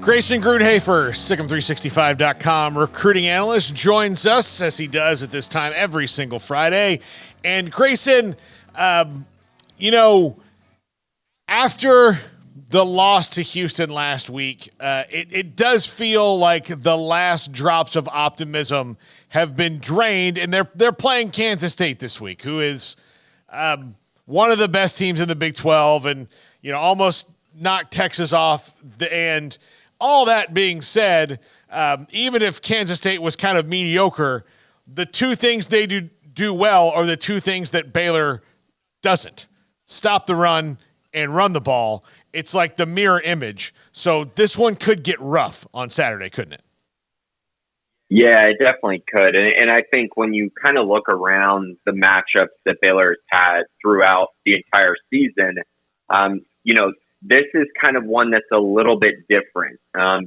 Grayson Grundhoefer, Sic'Em365.com recruiting analyst, joins us as he does at this time every single Friday. And Grayson, after the loss to Houston last week, it does feel like the last drops of optimism have been drained, and they're playing Kansas State this week, who is one of the best teams in the Big 12, and almost knocked Texas off. And all that being said, even if Kansas State was kind of mediocre, the two things they do well are the two things that Baylor doesn't: stop the run and run the ball. It's like the mirror image. So this one could get rough on Saturday, couldn't it? Yeah, it definitely could. And I think when you kind of look around the matchups that Baylor's had throughout the entire season, this is kind of one that's a little bit different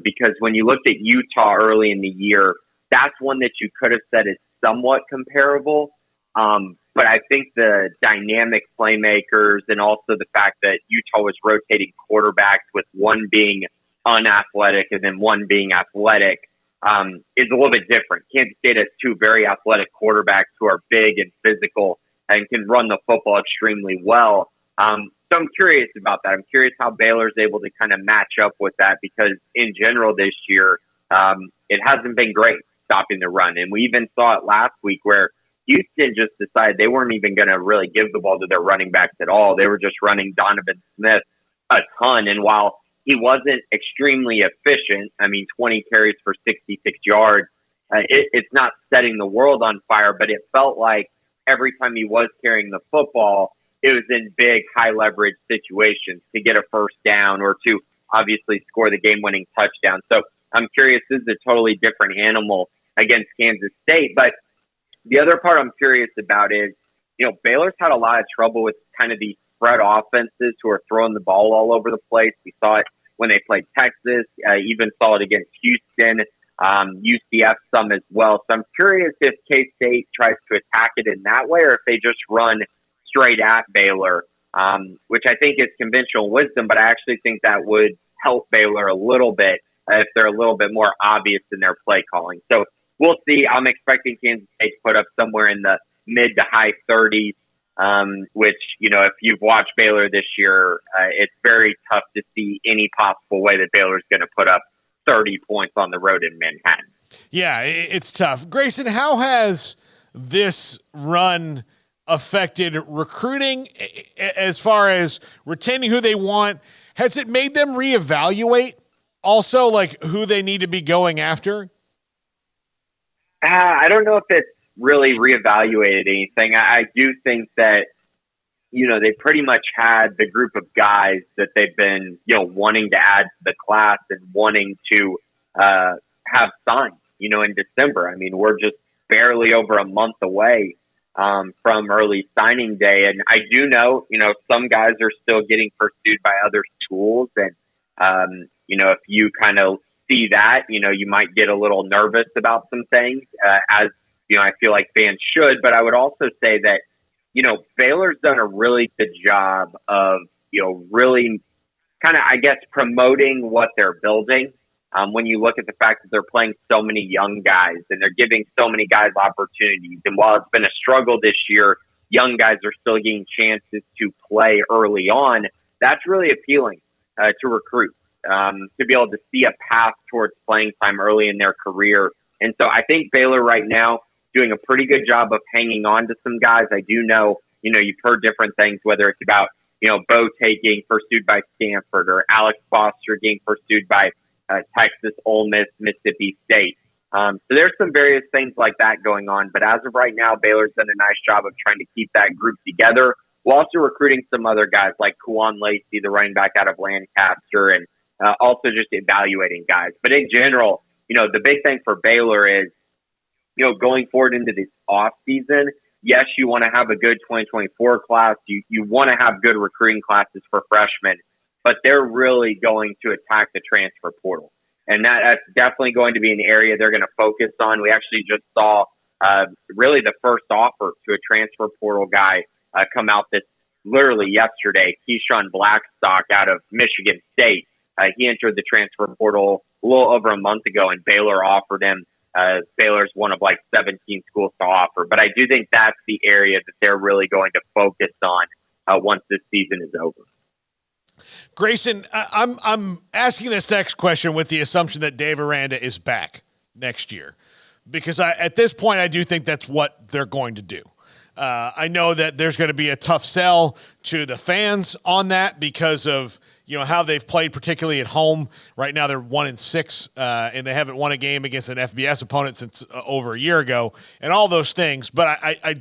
because when you looked at Utah early in the year, that's one that you could have said is somewhat comparable. But I think the dynamic playmakers and also the fact that Utah was rotating quarterbacks with one being unathletic and then one being athletic is a little bit different. Kansas State has two very athletic quarterbacks who are big and physical and can run the football extremely well. So I'm curious about that. I'm curious how Baylor's able to kind of match up with that because in general this year, it hasn't been great stopping the run. And we even saw it last week where Houston just decided they weren't even going to really give the ball to their running backs at all. They were just running Donovan Smith a ton. And while he wasn't extremely efficient, 20 carries for 66 yards, it's not setting the world on fire, but it felt like every time he was carrying the football, it was in big, high-leverage situations to get a first down or to obviously score the game-winning touchdown. So I'm curious, this is a totally different animal against Kansas State. But the other part I'm curious about is, Baylor's had a lot of trouble with kind of these spread offenses who are throwing the ball all over the place. We saw it when they played Texas, even saw it against Houston, UCF some as well. So I'm curious if K-State tries to attack it in that way or if they just run straight at Baylor, which I think is conventional wisdom, but I actually think that would help Baylor a little bit if they're a little bit more obvious in their play calling. So we'll see. I'm expecting Kansas State to put up somewhere in the mid to high 30s, which, if you've watched Baylor this year, it's very tough to see any possible way that Baylor's going to put up 30 points on the road in Manhattan. Yeah, it's tough. Grayson, how has this run affected recruiting as far as retaining who they want? Has it made them reevaluate also like who they need to be going after? I don't know if it's really reevaluated anything. I do think that, they pretty much had the group of guys that they've been, wanting to add to the class and wanting to have signed, in December. We're just barely over a month away from early signing day. And I do know, some guys are still getting pursued by other schools. And, if you kind of see that, you might get a little nervous about some things, as, I feel like fans should. But I would also say that, Baylor's done a really good job of, really kind of, promoting what they're building. When you look at the fact that they're playing so many young guys and they're giving so many guys opportunities. And while it's been a struggle this year, young guys are still getting chances to play early on. That's really appealing to recruits, to be able to see a path towards playing time early in their career. And so I think Baylor right now doing a pretty good job of hanging on to some guys. I do know, you've heard different things, whether it's about, Bo Tate getting pursued by Stanford or Alex Foster getting pursued by Texas, Ole Miss, Mississippi State. So there's some various things like that going on. But as of right now, Baylor's done a nice job of trying to keep that group together while also recruiting some other guys like Kuwan Lacey, the running back out of Lancaster, and also just evaluating guys. But in general, the big thing for Baylor is, going forward into this off season, yes, you want to have a good 2024 class. You want to have good recruiting classes for freshmen, but they're really going to attack the transfer portal. And that's definitely going to be an area they're going to focus on. We actually just saw really the first offer to a transfer portal guy come out this literally yesterday, Keyshawn Blackstock out of Michigan State. He entered the transfer portal a little over a month ago, and Baylor offered him. Baylor's one of like 17 schools to offer, but I do think that's the area that they're really going to focus on once this season is over. Grayson, I'm asking this next question with the assumption that Dave Aranda is back next year, because at this point I do think that's what they're going to do. I know that there's going to be a tough sell to the fans on that because of how they've played, particularly at home. Right now they're 1-6, and they haven't won a game against an FBS opponent since over a year ago, and all those things. But I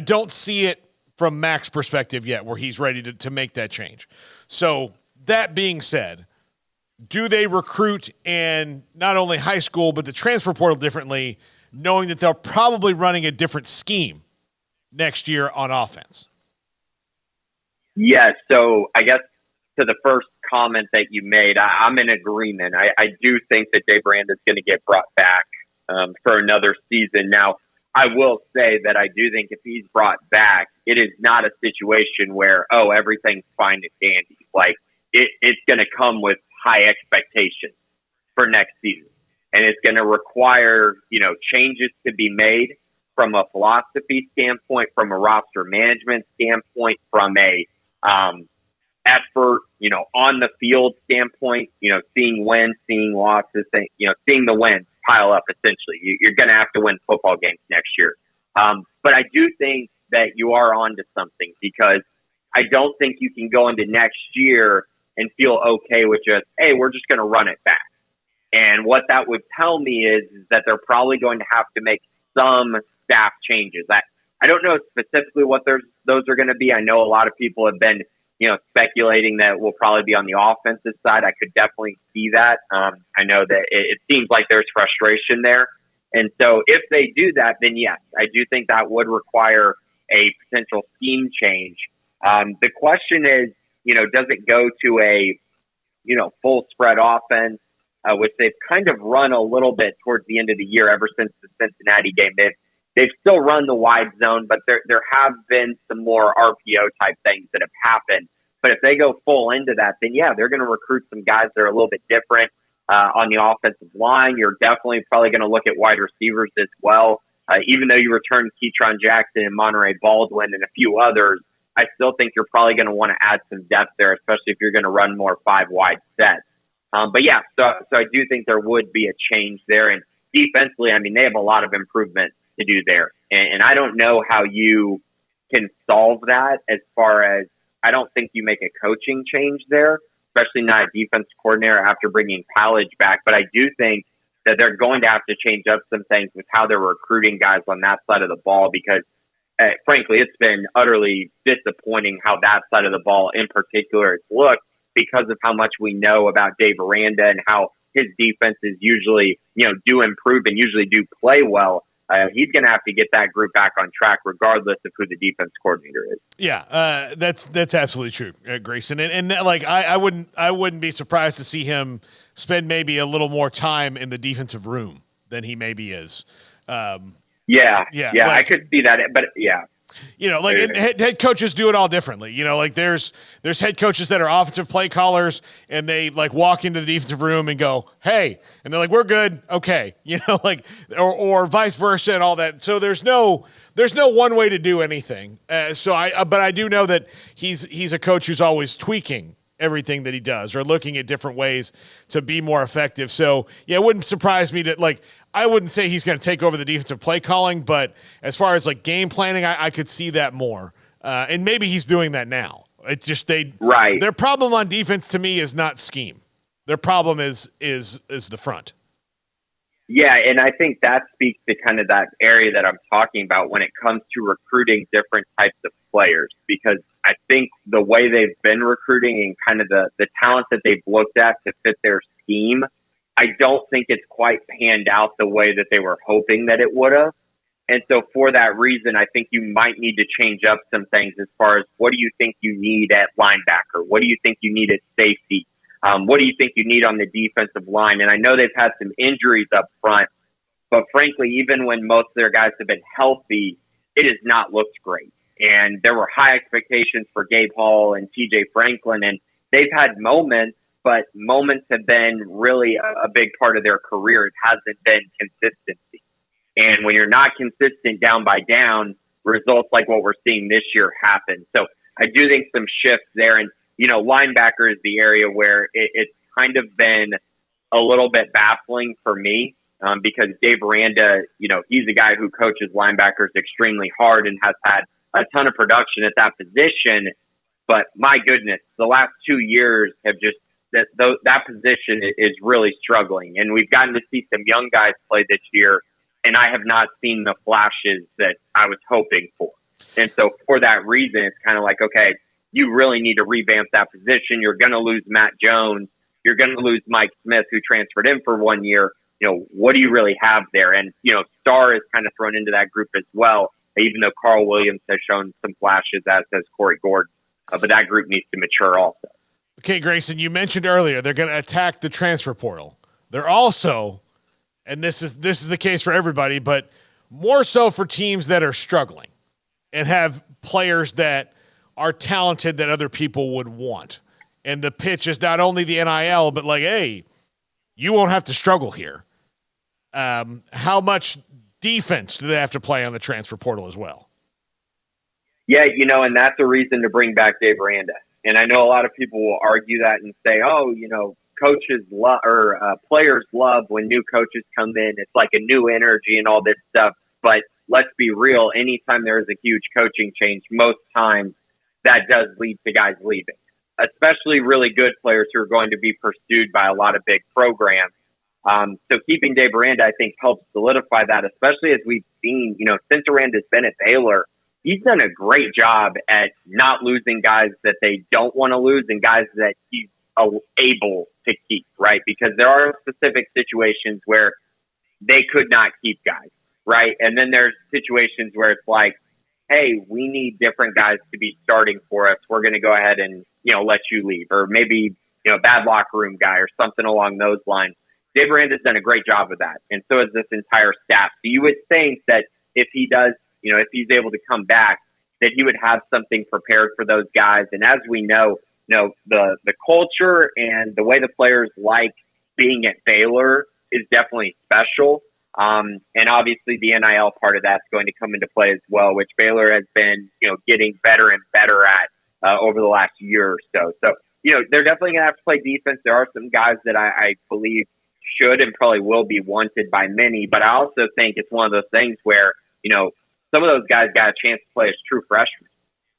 don't see it from Mac's perspective yet, where he's ready to make that change. So that being said, do they recruit in not only high school but the transfer portal differently, knowing that they're probably running a different scheme next year on offense? Yeah, so I guess to the first comment that you made, I'm in agreement. I do think that Dave Aranda is going to get brought back for another season. Now, I will say that I do think if he's brought back, it is not a situation where, everything's fine and dandy. Like, it's going to come with high expectations for next season. And it's going to require, changes to be made from a philosophy standpoint, from a roster management standpoint, from a effort, on the field standpoint, seeing wins, seeing losses, seeing the wins pile up, essentially. You're going to have to win football games next year. But I do think that you are onto something, because I don't think you can go into next year and feel okay with just, hey, we're just going to run it back. And what that would tell me is that they're probably going to have to make some staff changes. I don't know specifically what those are going to be. I know a lot of people have been, speculating that will probably be on the offensive side. I could definitely see that. I know that it seems like there's frustration there. And so if they do that, then yes, I do think that would require a potential scheme change. The question is, does it go to a, full spread offense, which they've kind of run a little bit towards the end of the year ever since the Cincinnati game. They've still run the wide zone, but there have been some more RPO type things that have happened. But if they go full into that, then yeah, they're going to recruit some guys that are a little bit different on the offensive line. You're definitely probably going to look at wide receivers as well. Even though you return Keytron Jackson and Monterey Baldwin and a few others, I still think you're probably going to want to add some depth there, especially if you're going to run more 5-wide sets. But yeah, so I do think there would be a change there. And defensively, I mean, they have a lot of improvement to do there. And I don't know how you can solve that, as far as I don't think you make a coaching change there, especially not a defense coordinator after bringing Pallage back. But I do think that they're going to have to change up some things with how they're recruiting guys on that side of the ball, because frankly, it's been utterly disappointing how that side of the ball in particular has looked, because of how much we know about Dave Aranda and how his defenses usually, do improve and usually do play well. He's going to have to get that group back on track, regardless of who the defense coordinator is. Yeah, that's absolutely true, Grayson. And like I wouldn't be surprised to see him spend maybe a little more time in the defensive room than he maybe is. Yeah, I could see that, but yeah. Head coaches do it all differently. There's head coaches that are offensive play callers, and they like walk into the defensive room and go, "Hey," and they're like, "We're good, okay," or vice versa and all that. So there's no one way to do anything. But I do know that he's a coach who's always tweaking everything that he does, or looking at different ways to be more effective. So yeah, it wouldn't surprise me to I wouldn't say he's going to take over the defensive play calling, but as far as game planning, I could see that more. And maybe he's doing that now. It's just their problem on defense to me is not scheme. Their problem is the front. Yeah, and I think that speaks to kind of that area that I'm talking about when it comes to recruiting different types of players, because I think the way they've been recruiting and kind of the talent that they've looked at to fit their scheme, I don't think it's quite panned out the way that they were hoping that it would have. And so for that reason, I think you might need to change up some things as far as what do you think you need at linebacker? What do you think you need at safety? What do you think you need on the defensive line? And I know they've had some injuries up front, but frankly, even when most of their guys have been healthy, it has not looked great. And there were high expectations for Gabe Hall and TJ Franklin, and they've had moments, but moments have been really a big part of their career. It hasn't been consistency. And when you're not consistent down by down, results like what we're seeing this year happen. So I do think some shifts there. And, linebacker is the area where it's kind of been a little bit baffling for me because Dave Aranda, he's a guy who coaches linebackers extremely hard and has had a ton of production at that position. But my goodness, the last 2 years have just that position is really struggling. And we've gotten to see some young guys play this year, and I have not seen the flashes that I was hoping for. And so for that reason, it's kind of like, okay, you really need to revamp that position. You're going to lose Matt Jones. You're going to lose Mike Smith, who transferred in for 1 year. What do you really have there? And, Starr is kind of thrown into that group as well, even though Carl Williams has shown some flashes, as has Corey Gordon. But that group needs to mature also. Okay, Grayson, you mentioned earlier they're going to attack the transfer portal. They're also, and this is the case for everybody, but more so for teams that are struggling and have players that are talented that other people would want. And the pitch is not only the NIL, but like, hey, you won't have to struggle here. How much defense do they have to play on the transfer portal as well? Yeah, and that's a reason to bring back Dave Aranda. And I know a lot of people will argue that and say, oh, coaches love or players love when new coaches come in. It's like a new energy and all this stuff. But let's be real. Anytime there is a huge coaching change, most times that does lead to guys leaving, especially really good players who are going to be pursued by a lot of big programs. So keeping Dave Aranda, I think, helps solidify that, especially as we've seen, since Aranda's been at Baylor, he's done a great job at not losing guys that they don't want to lose and guys that he's able to keep, right? Because there are specific situations where they could not keep guys, right? And then there's situations where it's like, hey, we need different guys to be starting for us. We're going to go ahead and, let you leave. Or maybe, bad locker room guy or something along those lines. Dave Aranda's done a great job of that. And so has this entire staff. So you would think that if he does, if he's able to come back, that he would have something prepared for those guys. And as we know, the culture and the way the players like being at Baylor is definitely special. And obviously the NIL part of that's going to come into play as well, which Baylor has been, getting better and better at over the last year or so. So, they're definitely going to have to play defense. There are some guys that I believe should and probably will be wanted by many, but I also think it's one of those things where, some of those guys got a chance to play as true freshmen.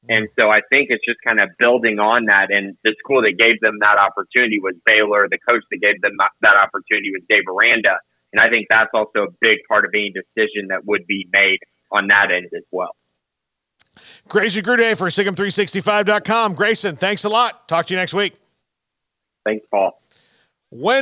And so I think it's just kind of building on that. And the school that gave them that opportunity was Baylor. The coach that gave them that opportunity was Dave Aranda. And I think that's also a big part of any decision that would be made on that end as well. Grayson Grundhoefer, Sic'Em365.com. Grayson, thanks a lot. Talk to you next week. Thanks, Paul. When